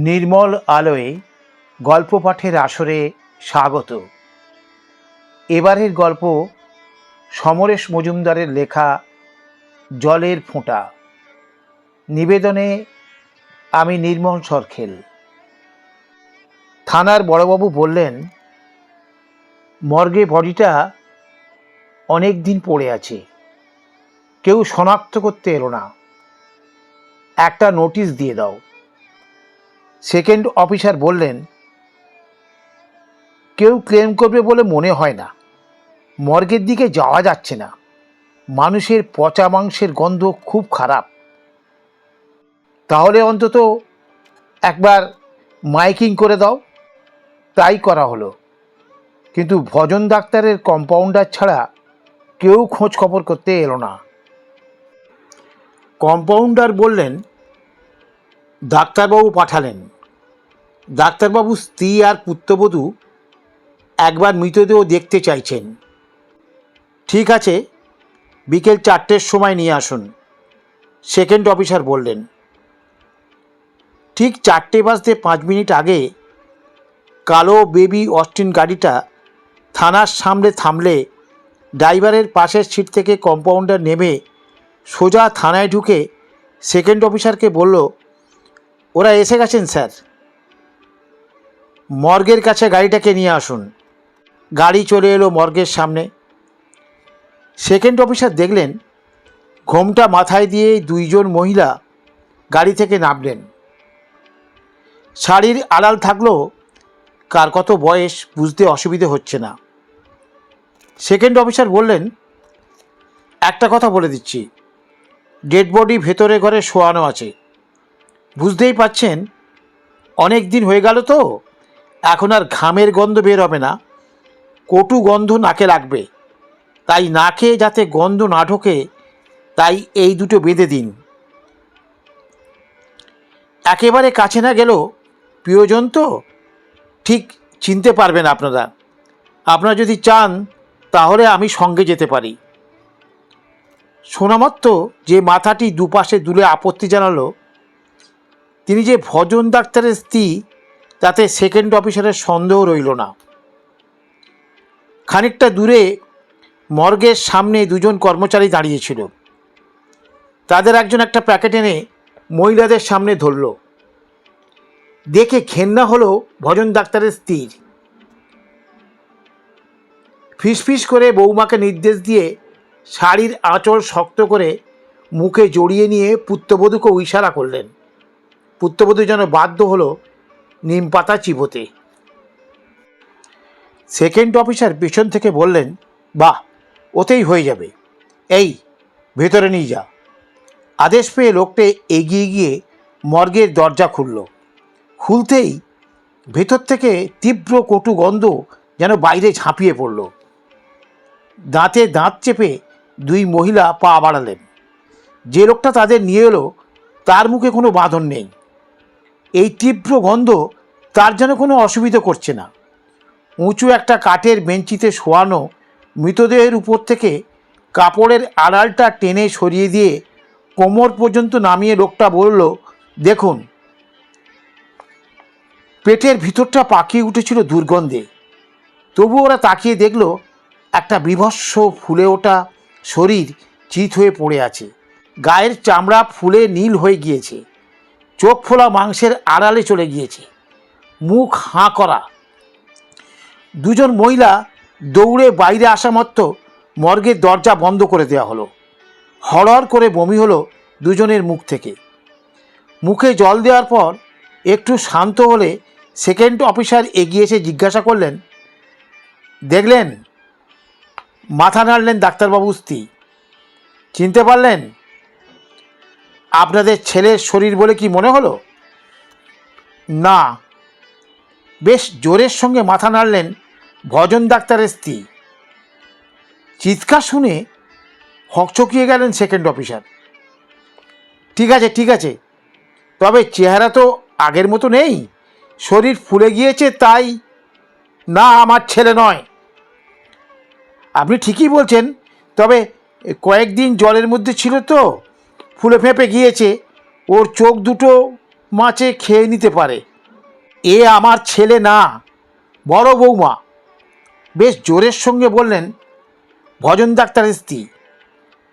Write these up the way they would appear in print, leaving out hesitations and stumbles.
নির্মল আলোয় গল্প পাঠের আসরে স্বাগত। এবারের গল্প সমরেশ মজুমদারের লেখা জলের ফোঁটা। নিবেদনে আমি নির্মল সরখেল। থানার বড়বাবু বললেন, মর্গে বডিটা অনেক দিন পড়ে আছে, কেউ শনাক্ত করতে এলো না, একটা নোটিশ দিয়ে দাও। সেকেন্ড অফিসার বললেন, কেউ ক্লেম করবে বলে মনে হয় না, মর্গের দিকে যাওয়া যাচ্ছে না, মানুষের পচা মাংসের গন্ধ খুব খারাপ। তাহলে অন্তত একবার মাইকিং করে দাও। তাই করা হলো, কিন্তু ভজন ডাক্তারের কম্পাউন্ডার ছাড়া কেউ খোঁজ খবর করতে এলো না। কম্পাউন্ডার বললেন, ডাক্তারবাবু পাঠালেন। ডাক্তারবাবু স্ত্রী আর পুত্রবধূ একবার মৃতদেহ দেখতে চাইছেন। ঠিক আছে, বিকেল 4টের সময় নিয়ে আসুন, সেকেন্ড অফিসার বললেন। ঠিক 4:05 আগে কালো বেবি অস্টিন গাড়িটা থানার সামনে থামলে ড্রাইভারের পাশের সিট থেকে কম্পাউন্ডার নেমে সোজা থানায় ঢুকে সেকেন্ড অফিসারকে বলল, ওরা এসে গেছেন স্যার, মর্গের কাছে গাড়িটাকে নিয়ে আসুন। গাড়ি চলে এলো মর্গের সামনে। সেকেন্ড অফিসার দেখলেন, ঘোমটা মাথায় দিয়ে 2জন মহিলা গাড়ি থেকে নামলেন। শাড়ির আড়াল থাকলেও কার কত বয়স বুঝতে অসুবিধে হচ্ছে না। সেকেন্ড অফিসার বললেন, একটা কথা বলে দিচ্ছি, ডেড বডি ভেতরে ঘরে শোয়ানো আছে। বুঝতেই পাচ্ছেন অনেক দিন হয়ে গেল তো, এখন আর ঘামের গন্ধ বের হবে না, কটু গন্ধ নাকে লাগবে। তাই নাকে যাতে গন্ধ না ঢোকে তাই এই দুটো বেঁধে দিন। একেবারে কাছে না গেলেও প্রিয়জন তো, ঠিক চিনতে পারবেন আপনারা। আপনারা যদি চান তাহলে আমি সঙ্গে যেতে পারি। শোনামাত্র যে মাথাটি দুপাশে দুলে আপত্তি জানালো, তিনি যে ভজন ডাক্তারের স্ত্রী তাতে সেকেন্ড অফিসারের সন্দেহ রইল না। খানিকটা দূরে মর্গের সামনে 2জন কর্মচারী দাঁড়িয়েছিল। তাদের একজন একটা প্যাকেট এনে মহিলাদের সামনে ধরল। দেখে ঘেন্না হলো ভজন ডাক্তারের স্ত্রীর। ফিসফিস করে বৌমাকে নির্দেশ দিয়ে শাড়ির আঁচল শক্ত করে মুখে জড়িয়ে নিয়ে পুত্রবধূকে ইশারা করলেন। পুত্রবধূ যেন বাধ্য হলো নিম পাতা চিবোতে। সেকেন্ড অফিসার পেছন থেকে বললেন, বাহ, ওতেই হয়ে যাবে, এই ভেতরে নিয়ে যা। আদেশ পেয়ে লোকটা এগিয়ে গিয়ে মর্গের দরজা খুলল। খুলতেই ভেতর থেকে তীব্র কটু গন্ধ যেন বাইরে ঝাঁপিয়ে পড়ল। দাঁতে দাঁত চেপে 2 মহিলা পা বাড়ালেন। যে লোকটা তাদের নিয়ে এলো তার মুখে কোনো বাঁধন নেই। এই তীব্র গন্ধ তার যেন কোনো অসুবিধা করছে না। উঁচু একটা কাঠের বেঞ্চিতে শোয়ানো মৃতদেহের উপর থেকে কাপড়ের আড়ালটা টেনে সরিয়ে দিয়ে কোমর পর্যন্ত নামিয়ে লোকটা বলল, দেখুন। পেটের ভিতরটা পাকিয়ে উঠেছিল দুর্গন্ধে, তবু ওরা তাকিয়ে দেখল একটা বিভৎস ফুলে ওঠা শরীর চিত হয়ে পড়ে আছে। গায়ের চামড়া ফুলে নীল হয়ে গিয়েছে, চোখ ফোলা মাংসের আড়ালে চলে গিয়েছে, মুখ হাঁ করা। 2জন মহিলা দৌড়ে বাইরে আসা মাত্র মর্গের দরজা বন্ধ করে দেওয়া হলো। হড়হড় করে বমি হলো 2জনের মুখ থেকে। মুখে জল দেওয়ার পর একটু শান্ত হলে সেকেন্ড অফিসার এগিয়ে এসে জিজ্ঞাসা করলেন, দেখলেন? মাথা নাড়লেন ডাক্তারবাবুর স্ত্রী। চিনতে পারলেন? আপনাদের ছেলের শরীর বলে কি মনে হলো? না। বেশ জোরের সঙ্গে মাথা নাড়লেন ভজন ডাক্তারের স্ত্রী। চিৎকার শুনে হকচকিয়ে গেলেন সেকেন্ড অফিসার। ঠিক আছে, ঠিক আছে, তবে চেহারা তো আগের মতো নেই, শরীর ফুলে গিয়েছে তাই। না, আমার ছেলে নয়। আপনি ঠিকই বলছেন, তবে কয়েকদিন জলের মধ্যে ছিল তো, ফুলে ফেঁপে গিয়েছে। ওর চোখ দুটো মাছে খেয়ে নিতে পারে। এ আমার ছেলে না, বড় বৌমা, বেশ জোরের সঙ্গে বললেন ভজন ডাক্তারের স্ত্রী।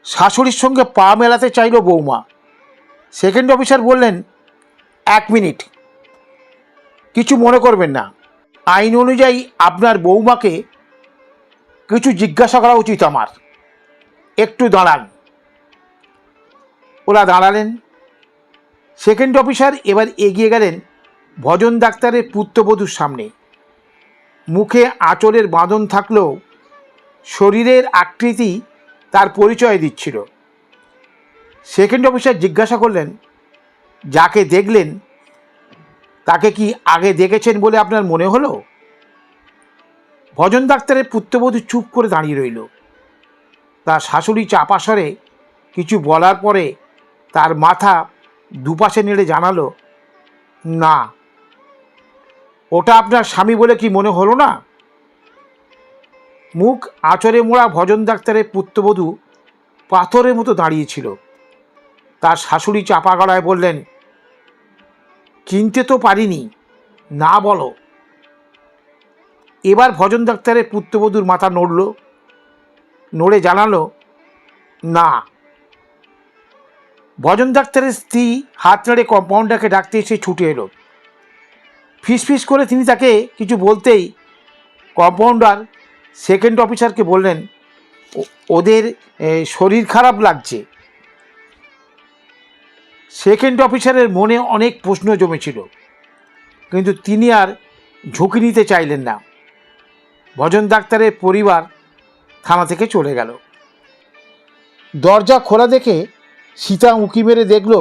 শাশুড়ির সঙ্গে পা মেলাতে চাইল বৌমা। সেকেন্ড অফিসার বললেন, 1 মিনিট, কিছু মনে করবেন না, আইন অনুযায়ী আপনার বৌমাকে কিছু জিজ্ঞাসা করা উচিত আমার, একটু দাঁড়ান। ওরা দাঁড়ালেন। সেকেন্ড অফিসার এবার এগিয়ে গেলেন ভজন ডাক্তারের পুত্রবধূর সামনে। মুখে আঁচলের বাঁধন থাকলেও শরীরের আকৃতি তার পরিচয় দিচ্ছিল। সেকেন্ড অফিসার জিজ্ঞাসা করলেন, যাকে দেখলেন তাকে কি আগে দেখেছেন বলে আপনার মনে হলো? ভজন ডাক্তারের পুত্রবধূ চুপ করে দাঁড়িয়ে রইল। তার শাশুড়ি চাপা স্বরে কিছু বলার পরে তার মাথা দুপাশে নেড়ে জানালো, না। ওটা আপনার স্বামী বলে কি মনে হলো না? মুখ আঁচড়ে মোড়া ভজন ডাক্তারের পুত্রবধূ পাথরের মতো দাঁড়িয়েছিল। তার শাশুড়ি চাপা গলায় বললেন, চিনতে তো পারিনি, না বলো। এবার ভজন ডাক্তারের পুত্রবধূর মাথা নড়ে জানালো, না। ভজন ডাক্তারের স্ত্রী হাত নেড়ে কম্পাউন্ডারকে ডাকতে এসে ছুটে এলো। ফিসফিস করে তিনি তাকে কিছু বলতেই কম্পাউন্ডার সেকেন্ড অফিসারকে বললেন, ওদের শরীর খারাপ লাগছে। সেকেন্ড অফিসারের মনে অনেক প্রশ্ন জমেছিল, কিন্তু তিনি আর ঝুঁকি নিতে চাইলেন না। ভজন ডাক্তারের পরিবার থানা থেকে চলে গেল। দরজা খোলা দেখে সীতা উঁকি মেরে দেখল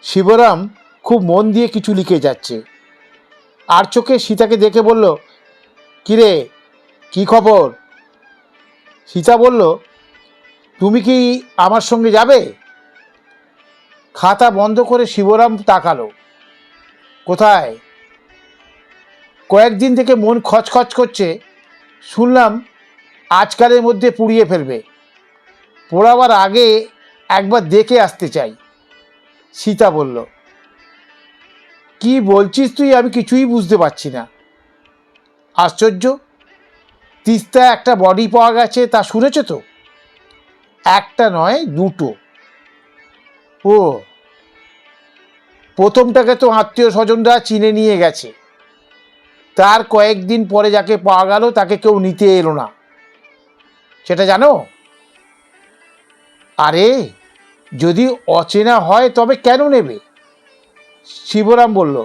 শিবরাম খুব মন দিয়ে কিছু লিখে যাচ্ছে। আর চোখে সীতাকে দেখে বলল, কিরে, কি খবর? সীতা বলল, তুমি কি আমার সঙ্গে যাবে? খাতা বন্ধ করে শিবরাম তাকালো। কোথায়? কয়েকদিন থেকে মন খচখচ করছে, শুনলাম আজকালের মধ্যে পুড়িয়ে ফেলবে। পোড়াবার আগে একবার দেখে আসতে চাই। সীতা বলল, কি বলছিস তুই? আমি কিছুই বুঝতে পারছি না। আশ্চর্য, তিস্তা একটা বডি পাওয়া গেছে, তা শুনেছ তো? একটা নয়, 2টো। ও, প্রথমটাকে তো আত্মীয় স্বজনরা চিনে নিয়ে গেছে। তার কয়েকদিন পরে যাকে পাওয়া গেল তাকে কেউ নিতে এলো না, সেটা জানো? আরে, যদি অচেনা হয় তবে কেন নেবে? শিবরাম বলল,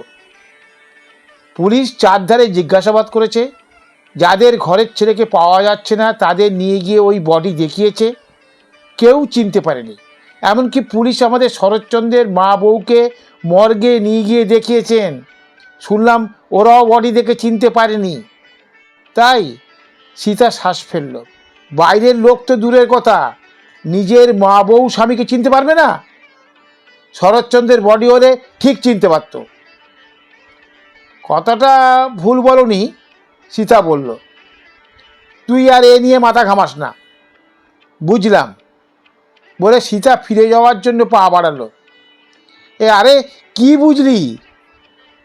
পুলিশ চারধারে জিজ্ঞাসাবাদ করেছে, যাদের ঘরের ছেলেকে পাওয়া যাচ্ছে না তাদের নিয়ে গিয়ে ওই বডি দেখিয়েছে, কেউ চিনতে পারেনি। এমনকি পুলিশ আমাদের শরৎচন্দ্রের মা বউকে মর্গে নিয়ে গিয়ে দেখিয়েছেন, শুনলাম ওরাও বডি দেখে চিনতে পারেনি। তাই সীতা শ্বাস ফেলল। বাইরের লোক তো দূরের কথা, নিজের মা বউ স্বামীকে চিনতে পারবে না? শরৎচন্দ্রের বডি হলে ঠিক চিনতে পারত। কথাটা ভুল বলনি, সীতা বলল। তুই আর এ নিয়ে মাথা ঘামাস না। বুঝলাম, বলে সীতা ফিরে যাওয়ার জন্য পা বাড়ালো। আরে, কি বুঝলি?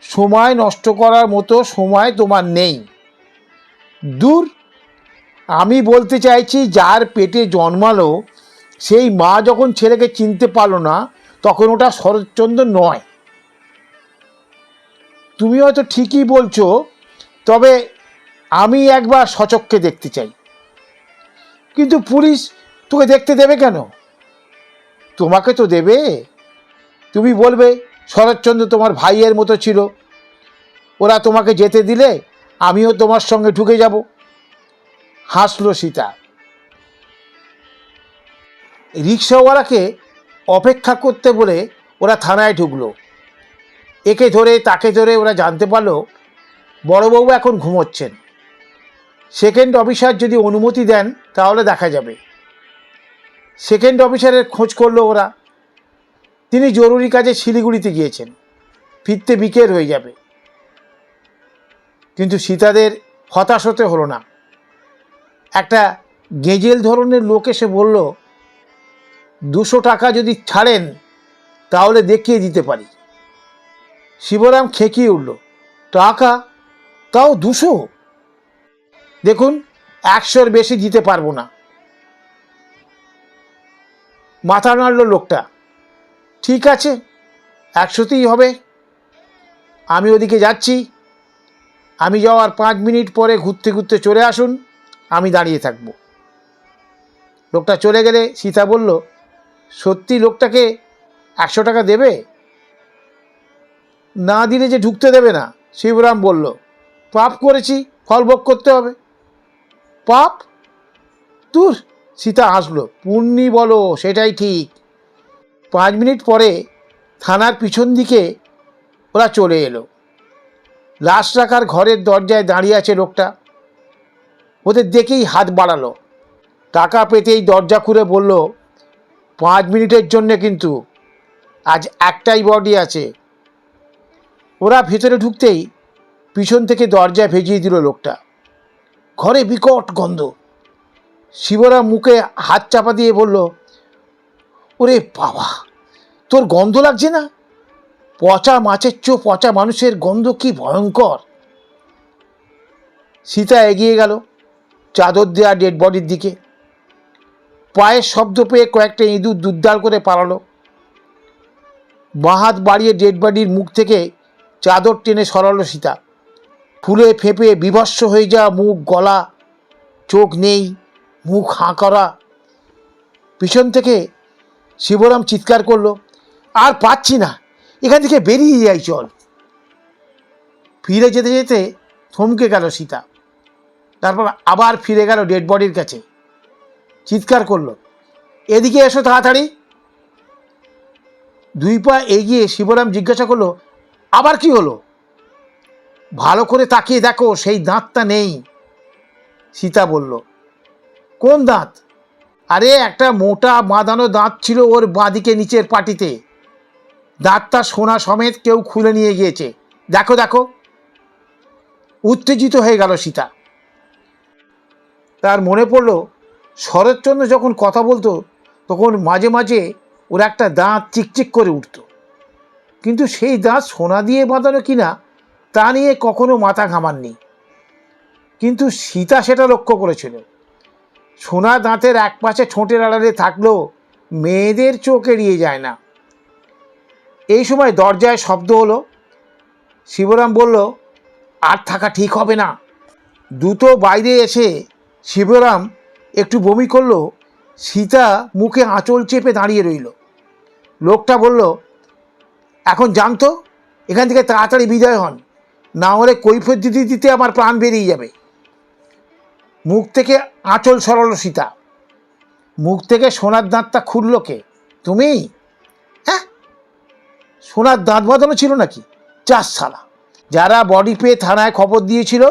সময় নষ্ট করার মতো সময় তোমার নেই। দূর, আমি বলতে চাইছি, যার পেটে জন্মালো সেই মা যখন ছেলেকে চিনতে পারলো না, তখন ওটা শরৎচন্দ্র নয়। তুমি হয়তো ঠিকই বলছো, তবে আমি একবার সচক্ষে দেখতে চাই। কিন্তু পুলিশ তোকে দেখতে দেবে কেন? তোমাকে তো দেবে। তুমি বলবে শরৎচন্দ্র তোমার ভাইয়ের মতো ছিল, ওরা তোমাকে যেতে দিলে আমিও তোমার সঙ্গে ঢুকে যাব। হাসল সীতা। রিক্সাওয়ালাকে অপেক্ষা করতে বলে ওরা থানায় ঢুকলো। একে ধরে তাকে ধরে ওরা জানতে পারলো বড়বাবু এখন ঘুমোচ্ছেন। সেকেন্ড অফিসার যদি অনুমতি দেন তাহলে দেখা যাবে। সেকেন্ড অফিসারের খোঁজ করলো ওরা। তিনি জরুরি কাজে শিলিগুড়িতে গিয়েছেন, ফিরতে বিকেল হয়ে যাবে। কিন্তু সীতাদের হতাশ হতে হলো না। একটা গেজেল ধরনের লোক এসে বলল, 200 টাকা যদি ছাড়েন তাহলে দেখিয়ে দিতে পারি। শিবরাম খেকিয়ে উঠল, টাকা? তাও 200? দেখুন, 100-র বেশি দিতে পারবো না। মাথা নাড়ল লোকটা। ঠিক আছে, 100তেই হবে। আমি ওদিকে যাচ্ছি, আমি যাওয়ার 5 মিনিট পরে ঘুরতে ঘুরতে চলে আসুন, আমি দাঁড়িয়ে থাকবো। লোকটা চলে গেলে সীতা বলল, সত্যি লোকটাকে 100 টাকা দেবে? না দিলে যে ঢুকতে দেবে না। শিবরাম বলল, পাপ করেছি, ফল ভোগ করতে হবে। পাপ? তুর। সীতা হাসল। পুণ্যি বলো, সেটাই ঠিক। 5 মিনিট পরে থানার পিছন দিকে ওরা চলে এলো। লাশ রাখার ঘরের দরজায় দাঁড়িয়ে আছে লোকটা। ওদের দেখেই হাত বাড়ালো। টাকা পেতেই দরজা খুলে বলল, 5 মিনিটের জন্যে কিন্তু, আজ একটাই বডি আছে। ওরা ভেতরে ঢুকতেই পিছন থেকে দরজা ভেজিয়ে দিল লোকটা। ঘরে বিকট গন্ধ। শিবরাম মুখে হাত চাপা দিয়ে বলল, ওরে বাবা, তোর গন্ধ লাগছে না? পচা মাছের চো পচা মানুষের গন্ধ কি ভয়ঙ্কর। সীতা এগিয়ে গেল চাদর দেওয়া ডেড বডির দিকে। পায়ের শব্দ পেয়ে কয়েকটা ইঁদুর দুদ্দাল করে পালালো। বাঁ হাত বাড়িয়ে ডেড বডির মুখ থেকে চাদর টেনে সরালো সীতা। ফুলে ফেঁপে বিভৎস হয়ে যাওয়া মুখ, গলা, চোখ নেই, মুখ হাঁ করা। পিছন থেকে শিবরাম চিৎকার করলো, আর পাচ্ছি না, এখান থেকে বেরিয়ে যাই, চল। ফিরে যেতে যেতে থমকে গেল সীতা। তারপর আবার ফিরে গেল ডেড বডির কাছে। চিৎকার করলো, এদিকে এসো তাড়াতাড়ি। 2 পা এগিয়ে শিবরাম জিজ্ঞাসা করলো, আবার কি হলো? ভালো করে তাকিয়ে দেখো, সেই দাঁতটা নেই। সীতা বলল, কোন দাঁত? আরে একটা মোটা বাঁধানো দাঁত ছিল ওর বাঁদিকে নিচের পাটিতে। দাঁতটা সোনা সমেত কেউ খুলে নিয়ে গিয়েছে, দেখো দেখো। উত্তেজিত হয়ে গেল সীতা। তার মনে পড়ল, শরৎচন্দ্র যখন কথা বলতো তখন মাঝে মাঝে ওর একটা দাঁত চিকচিক করে উঠত, কিন্তু সেই দাঁত সোনা দিয়ে বাঁধানো কিনা তা নিয়ে কখনো মাথা ঘামাননি। কিন্তু সীতা সেটা লক্ষ্য করেছিল। সোনা দাঁতের এক পাশে ঠোঁটের আড়ালে থাকলেও মেয়েদের চোখ এড়িয়ে যায় না। এই সময় দরজায় শব্দ হলো। শিবরাম বলল, আর থাকা ঠিক হবে না। দ্রুত বাইরে এসে শিবরাম একটু বমি করলো। সীতা মুখে আঁচল চেপে দাঁড়িয়ে রইল। লোকটা বলল, এখন জানতো, এখান থেকে তাড়াতাড়ি বিদায় হন, না হলে কৈফিয়ত দিতে দিতে আমার প্রাণ বেরিয়ে যাবে। মুখ থেকে আঁচল সরালো সীতা। মুখ থেকে সোনার দাঁতটা খুলল কে? তুমি? হ্যাঁ, সোনার দাঁত বাঁধানো ছিল নাকি? চাস শালা। যারা বডি পেয়ে থানায় খবর দিয়েছিল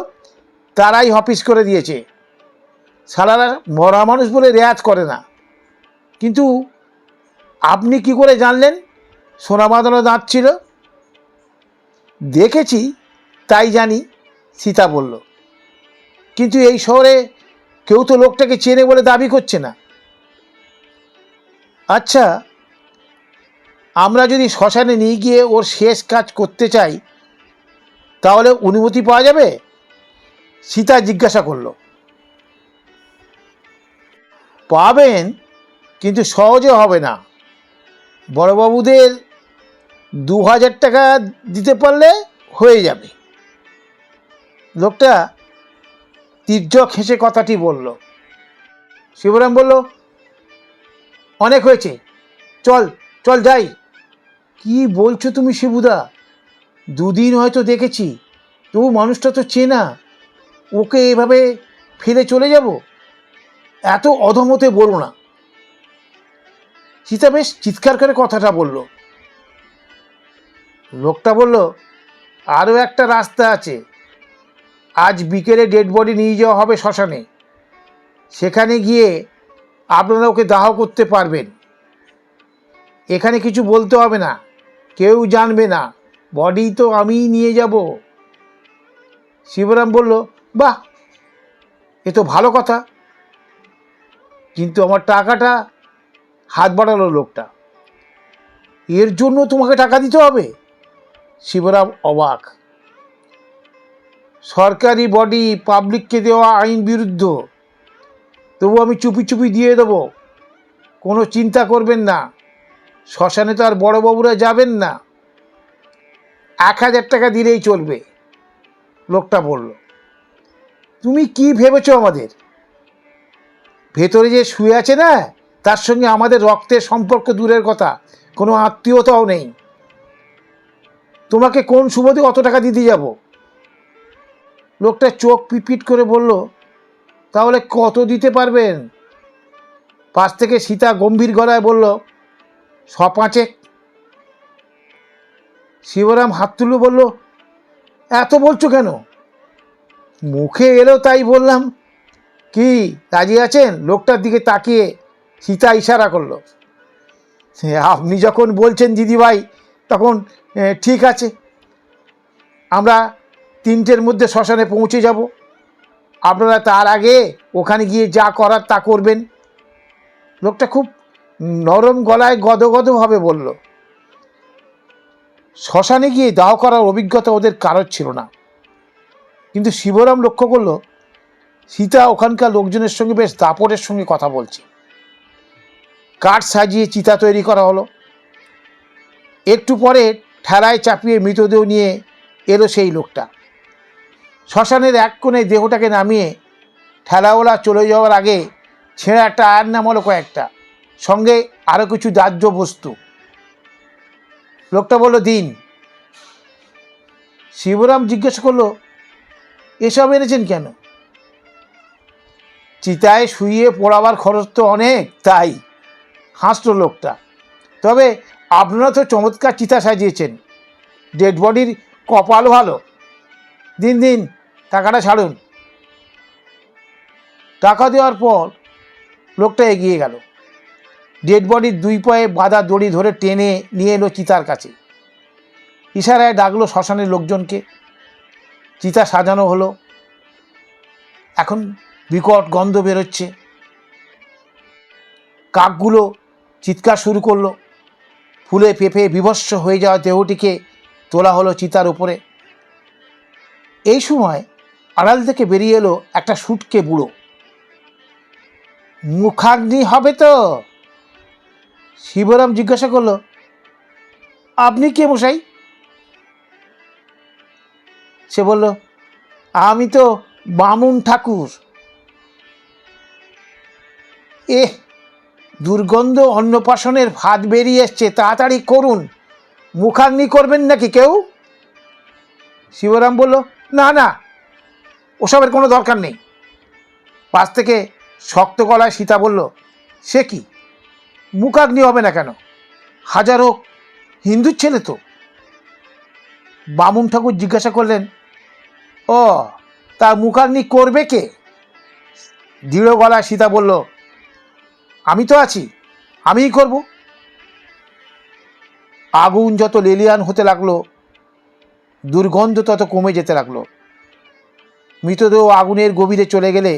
তারাই হপিস করে দিয়েছে। শালারা মরা মানুষ বলে রেয়াজ করে না। কিন্তু আপনি কি করে জানলেন সোনা বাঁধানো দাঁত ছিল? দেখেছি তাই জানি, সীতা বলল। কিন্তু এই শহরে কেউ তো লোকটাকে চেনে বলে দাবি করছে না। আচ্ছা, আমরা যদি শ্মশানে নিয়ে গিয়ে ওর শেষ কাজ করতে চাই তাহলে অনুমতি পাওয়া যাবে? সীতা জিজ্ঞাসা করল। পাবেন, কিন্তু সহজে হবে না। বড়বাবুদের 2000 টাকা দিতে পারলে হয়ে যাবে। লোকটা তীর্যক হেসে কথাটি বলল। শিবরাম বলল, অনেক হয়েছে, চল চল যাই। কি বলছো তুমি শিবুদা? 2 দিন হয়তো দেখেছি, তবু মানুষটা তো চেনা, ওকে এভাবে ফেলে চলে যাব? এত অধমতে বলো না। সীতা বেশ চিৎকার করে কথাটা বলল। লোকটা বলল, আরও একটা রাস্তা আছে। আজ বিকেলে ডেড বডি নিয়ে যাওয়া হবে শ্মশানে। সেখানে গিয়ে আপনারা ওকে দাহ করতে পারবেন। এখানে কিছু বলতে হবে না, কেউ জানবে না, বডি তো আমিই নিয়ে যাব। শিবরাম বলল, বাহ, এ তো ভালো কথা, কিন্তু আমার টাকাটা? হাত বাড়ালো লোকটা। এর জন্য তোমাকে টাকা দিতে হবে? শিবরাম অবাক। সরকারি বডি, পাবলিককে দেওয়া আইন বিরুদ্ধ, তবু আমি চুপি চুপি দিয়ে দেবো, কোনো চিন্তা করবেন না। শ্মশানে তো আর বড়োবাবুরা যাবেন না, 1,000 টাকা দিলেই চলবে। লোকটা বলল, তুমি কি ভেবেছো আমাদের? ভেতরে যে শুয়ে আছে না, তার সঙ্গে আমাদের রক্তের সম্পর্ক দূরের কথা, কোনো আত্মীয়তাও নেই। তোমাকে কোন সুবাদে অত টাকা দিতে যাব? লোকটা চোখ পিটপিট করে বলল, তাহলে কত দিতে পারবেন? পাশ থেকে সীতা গম্ভীর গলায় বলল, 100-5। শিবরাম হাত তুলে বলল, এত বলছো কেন? মুখে এলো তাই বললাম। কি রাজি আছেন? লোকটার দিকে তাকিয়ে সীতা ইশারা করলো। আপনি যখন বলছেন দিদিভাই, তখন ঠিক আছে, আমরা 3টের মধ্যে শ্মশানে পৌঁছে যাব। আপনারা তার আগে ওখানে গিয়ে যা করার তা করবেন। লোকটা খুব নরম গলায় গদগদভাবে বলল। শ্মশানে গিয়ে দাহ করার অভিজ্ঞতা ওদের কারোর ছিল না, কিন্তু শিবরাম লক্ষ্য করল সীতা ওখানকার লোকজনের সঙ্গে বেশ দাপটের সঙ্গে কথা বলছে। কাঠ সাজিয়ে চিতা তৈরি করা হলো। একটু পরে ঠেলায় চাপিয়ে মৃতদেহ নিয়ে এলো সেই লোকটা। শ্মশানের এক কোণে দেহটাকে নামিয়ে ঠেলাওয়ালা চলে যাওয়ার আগে ছেঁড়া টায়ার নামালো কয়েকটা, সঙ্গে আরও কিছু দাহ্য বস্তু। লোকটা বলল, দিন। শিবরাম জিজ্ঞেস করলো, এসব এনেছেন কেন? চিতায় শুইয়ে পোড়াবার খরচ তো অনেক, তাই। হাসল লোকটা। তবে আপনারা তো চমৎকার চিতা সাজিয়েছেন, ডেড বডির কপাল ভালো। দিন দিন, টাকাটা ছাড়ুন। টাকা দেওয়ার পর লোকটা এগিয়ে গেল। ডেড বডির 2 পায়ে বাঁধা দড়ি ধরে টেনে নিয়ে এলো চিতার কাছে। ইশারায় ডাকলো শ্মশানের লোকজনকে। চিতা সাজানো হলো। এখন বিকট গন্ধ বেরোচ্ছে। কাকগুলো চিৎকার শুরু করলো। ফুলে পেঁপে বিভৎস হয়ে যাওয়া দেহটিকে তোলা হলো চিতার উপরে। এই সময় আড়াল থেকে বেরিয়ে এলো একটা সুটকে বুড়ো। মুখাগ্নি হবে তো? শিবরাম জিজ্ঞাসা করলো, আপনি কে মশাই? সে বলল, আমি তো বামুন ঠাকুর। দুর্গন্ধ অন্নপ্রাশনের ভাত বেরিয়ে এসছে, তাড়াতাড়ি করুন। মুখাগ্নি করবেন নাকি কেউ? শিবরাম বলল, না না, ওসবের কোনো দরকার নেই। পাশ থেকে শক্ত গলায় সীতা বলল, সে কি, মুখাগ্নি হবে না কেন? হাজারো হিন্দুর ছেলে তো। বামুন ঠাকুর জিজ্ঞাসা করলেন, ও, তা মুখাগ্নি করবে কে? দৃঢ় গলায় সীতা বলল, আমি তো আছি, আমিই করব। আগুন যত লেলিয়ান হতে লাগলো, দুর্গন্ধ তত কমে যেতে লাগলো। মৃতদেহ আগুনের গভীরে চলে গেলে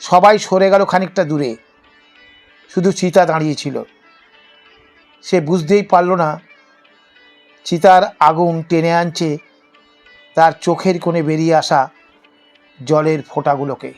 সবাই সরে গেল খানিকটা দূরে। শুধু সীতা দাঁড়িয়েছিল। সে বুঝতেই পারল না চিতার আগুন টেনে আনছে তার চোখের কোণে বেরিয়ে আসা জলের ফোঁটাগুলোকে।